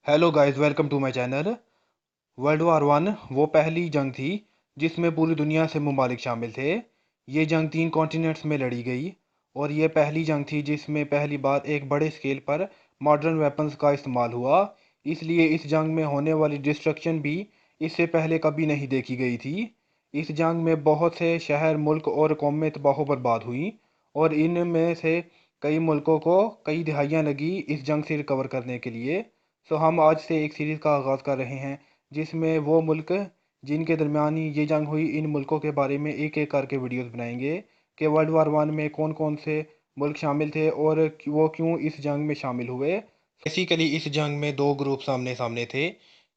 Hello guys, welcome to my channel. World war one वो पहली जंग थी जिसमें पूरी दुनिया से ममालिक शामिल थे। ये जंग 3 कॉन्टिनेंट्स में लड़ी गई और ये पहली जंग थी जिसमें पहली बार एक बड़े स्केल पर मॉडर्न वेपन्स का इस्तेमाल हुआ। इसलिए इस जंग में होने वाली डिस्ट्रक्शन भी इससे पहले कभी नहीं देखी गई थी। इस जंग में बहुत से शहर, मुल्क और कौमें तबाह बर्बाद हुई और इनमें से कई मुल्कों को कई दिहाइयाँ लगी इस जंग से रिकवर करने के लिए। हम आज से एक सीरीज़ का आगाज़ कर रहे हैं जिसमें वो मुल्क जिनके दरमियान ये जंग हुई, इन मुल्कों के बारे में एक एक करके वीडियोस बनाएंगे कि वर्ल्ड वार वन में कौन कौन से मुल्क शामिल थे और वो क्यों इस जंग में शामिल हुए। बेसिकली इस जंग में दो ग्रुप सामने सामने थे,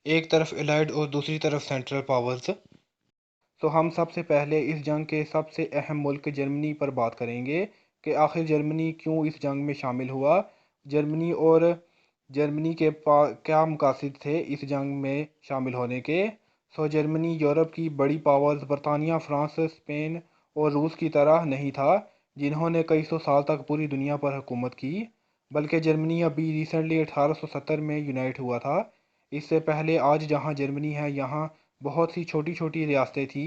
एक तरफ एलाइड और दूसरी तरफ सेंट्रल पावर्स। हम सबसे पहले इस जंग के सबसे अहम मुल्क जर्मनी पर बात करेंगे कि आखिर जर्मनी क्यों इस जंग में शामिल हुआ। जर्मनी और जर्मनी के क्या मकासद थे इस जंग में शामिल होने के। जर्मनी यूरोप की बड़ी पावर्स बरतानिया, फ्रांस, स्पेन और रूस की तरह नहीं था जिन्होंने कई सौ साल तक पूरी दुनिया पर हुकूमत की, बल्कि जर्मनी अभी रिसेंटली 1870 में यूनाइट हुआ था। इससे पहले आज जहां जर्मनी है, यहाँ बहुत सी छोटी छोटी रियासतें थी।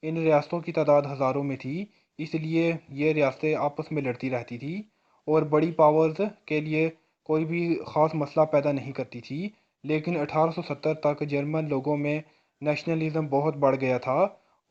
इन रियासतों की तादाद हज़ारों में थी, इसलिए ये रियासतें आपस में लड़ती रहती थी और बड़ी पावर्स के लिए कोई भी ख़ास मसला पैदा नहीं करती थी। लेकिन 1870 तक जर्मन लोगों में नेशनलिज्म बहुत बढ़ गया था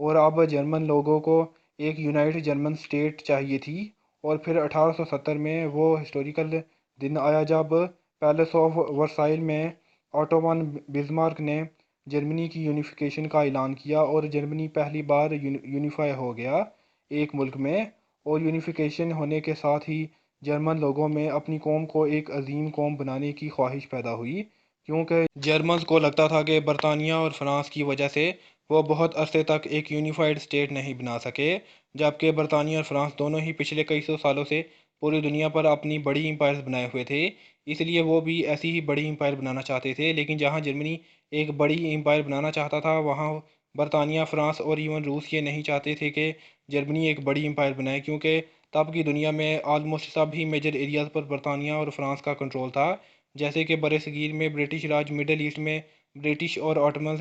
और अब जर्मन लोगों को एक यूनाइटेड जर्मन स्टेट चाहिए थी। और फिर 1870 में वो हिस्टोरिकल दिन आया जब पैलेस ऑफ वर्साइल में ऑटोमन बिस्मार्क ने जर्मनी की यूनिफिकेशन का ऐलान किया और जर्मनी पहली बार यूनिफाई हो गया एक मुल्क में। और यूनिफिकेशन होने के साथ ही जर्मन लोगों में अपनी कौम को एक अजीम कौम बनाने की ख्वाहिश पैदा हुई, क्योंकि जर्मन्स को लगता था कि बरतानिया और फ्रांस की वजह से वो बहुत अरसे तक एक यूनिफाइड स्टेट नहीं बना सके, जबकि बरतानिया और फ्रांस दोनों ही पिछले कई सौ सालों से पूरी दुनिया पर अपनी बड़ी एम्पायर्स बनाए हुए थे। इसलिए वो भी ऐसी ही बड़ी एम्पायर बनाना चाहते थे। लेकिन जहाँ जर्मनी एक बड़ी एम्पायर बनाना चाहता था, वहाँ बरतानिया, फ्रांस और इवन रूस ये नहीं चाहते थे कि जर्मनी एक बड़ी एम्पायर बनाए, क्योंकि तब की दुनिया में आलमोस्ट सभी मेजर एरियाज़ पर बरतानिया और फ्रांस का कंट्रोल था। जैसे कि बरसगीर में ब्रिटिश राज, मिडल ईस्ट में ब्रिटिश और ऑटमन्स,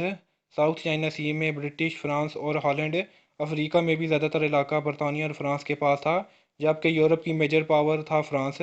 साउथ चाइना सी में ब्रिटिश, फ्रांस और हॉलैंड, अफ्रीका में भी ज़्यादातर इलाका बरतानिया और फ्रांस के पास था। जबकि यूरोप की मेजर पावर था फ्रांस,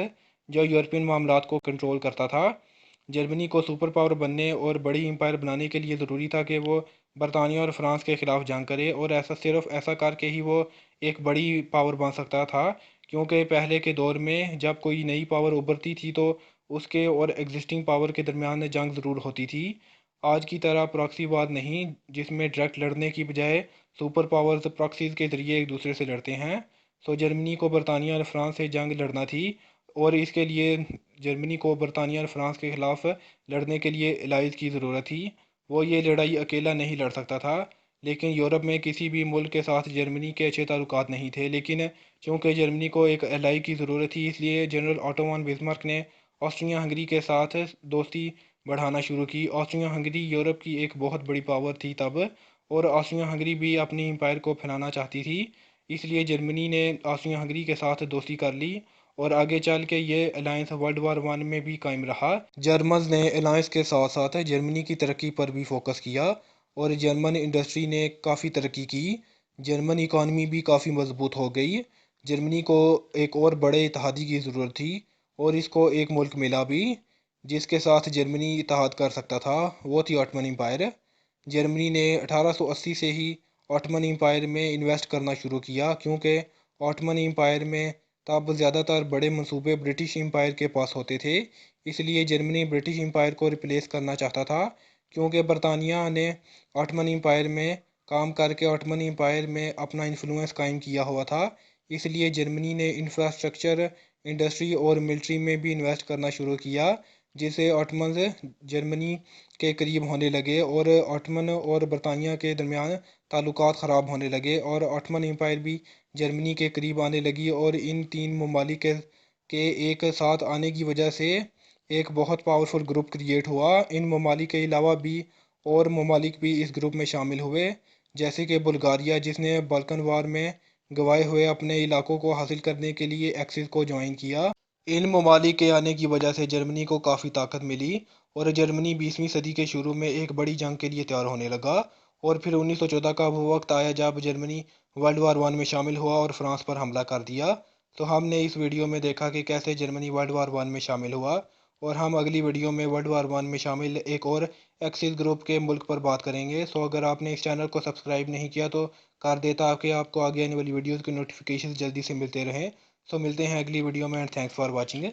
जो यूरोपियन मामलात को कंट्रोल करता था। जर्मनी को सुपर पावर बनने और बड़ी एम्पायर बनाने के लिए ज़रूरी था कि वो बरतानिया और फ्रांस के ख़िलाफ़ जंग करे, और सिर्फ ऐसा करके ही वो एक बड़ी पावर बन सकता था। क्योंकि पहले के दौर में जब कोई नई पावर उभरती थी तो उसके और एग्जिस्टिंग पावर के दरमियान जंग ज़रूर होती थी। आज की तरह प्रॉक्सी वार नहीं, जिसमें डायरेक्ट लड़ने की बजाय सुपर पावर्स प्रॉक्सीज के ज़रिए एक दूसरे से लड़ते हैं। जर्मनी को बरतानिया और फ्रांस से जंग लड़ना थी, और इसके लिए जर्मनी को बरतानिया और फ्रांस के ख़िलाफ़ लड़ने के लिए एलाइज की ज़रूरत थी। वो ये लड़ाई अकेला नहीं लड़ सकता था। लेकिन यूरोप में किसी भी मुल्क के साथ जर्मनी के अच्छे ताल्लुकात नहीं थे। लेकिन चूँकि जर्मनी को एक एलाई की ज़रूरत थी, इसलिए जनरल ऑटो वन बिस्मार्क ने ऑस्ट्रिया हंगरी के साथ दोस्ती बढ़ाना शुरू की। ऑस्ट्रिया हंगरी यूरोप की एक बहुत बड़ी पावर थी तब, और ऑस्ट्रिया हंगरी भी अपनी एम्पायर को फैलाना चाहती थी। इसलिए जर्मनी ने ऑस्ट्रिया हंगरी के साथ दोस्ती कर ली और आगे चल के ये अलायंस वर्ल्ड वार वन में भी कायम रहा। जर्मन्स ने अलायंस के साथ साथ जर्मनी की तरक्की पर भी फोकस किया और जर्मन इंडस्ट्री ने काफ़ी तरक्की की। जर्मन इकॉनमी भी काफ़ी मजबूत हो गई। जर्मनी को एक और बड़े इत्तेहादी की ज़रूरत थी, और इसको एक मुल्क मिला भी जिसके साथ जर्मनी इत्तेहाद कर सकता था, वो थी ऑटमन एम्पायर। जर्मनी ने 1880 से ही ऑटमन एम्पायर में इन्वेस्ट करना शुरू किया, क्योंकि ऑटमन एम्पायर में तब ज़्यादातर बड़े मंसूबे ब्रिटिश एम्पायर के पास होते थे। इसलिए जर्मनी ब्रिटिश एम्पायर को रिप्लेस करना चाहता था, क्योंकि बरतानिया ने ऑटमन एम्पायर में काम करके ऑटमन एम्पायर में अपना इन्फ्लुएंस कायम किया हुआ था। इसलिए जर्मनी ने इंफ्रास्ट्रक्चर, इंडस्ट्री और मिलिट्री में भी इन्वेस्ट करना शुरू किया, जिससे ऑटमन्स जर्मनी के करीब होने लगे और ऑटमन और बरतानिया के दरमियान ताल्लुकात ख़राब होने लगे, और ऑटमन एम्पायर भी जर्मनी के करीब आने लगी। और इन तीन ममालिक के एक साथ आने की वजह से एक बहुत पावरफुल ग्रुप क्रिएट हुआ। इन ममालिक के अलावा भी और ममालिक भी इस ग्रुप में शामिल हुए, जैसे कि बुल्गारिया, जिसने बाल्कन वार में गंवाए हुए अपने इलाकों को हासिल करने के लिए एक्सिस को ज्वाइन किया। इन ममालिक के आने की वजह से जर्मनी को काफ़ी ताकत मिली और जर्मनी 20वीं सदी के शुरू में एक बड़ी जंग के लिए तैयार होने लगा। और फिर 1914 का वो वक्त आया जब जर्मनी वर्ल्ड वार वन में शामिल हुआ और फ्रांस पर हमला कर दिया। तो हमने इस वीडियो में देखा कि कैसे जर्मनी वर्ल्ड वार वन में शामिल हुआ, और हम अगली वीडियो में वर्ल्ड वार वन में शामिल एक और एक्सिस ग्रुप के मुल्क पर बात करेंगे। सो अगर आपने इस चैनल को सब्सक्राइब नहीं किया तो कर दे, ताकि आपको आगे आने वाली वीडियोज़ की नोटिफिकेशन जल्दी से मिलते रहें। सो मिलते हैं अगली वीडियो में, एंड थैंक्स फॉर वॉचिंग।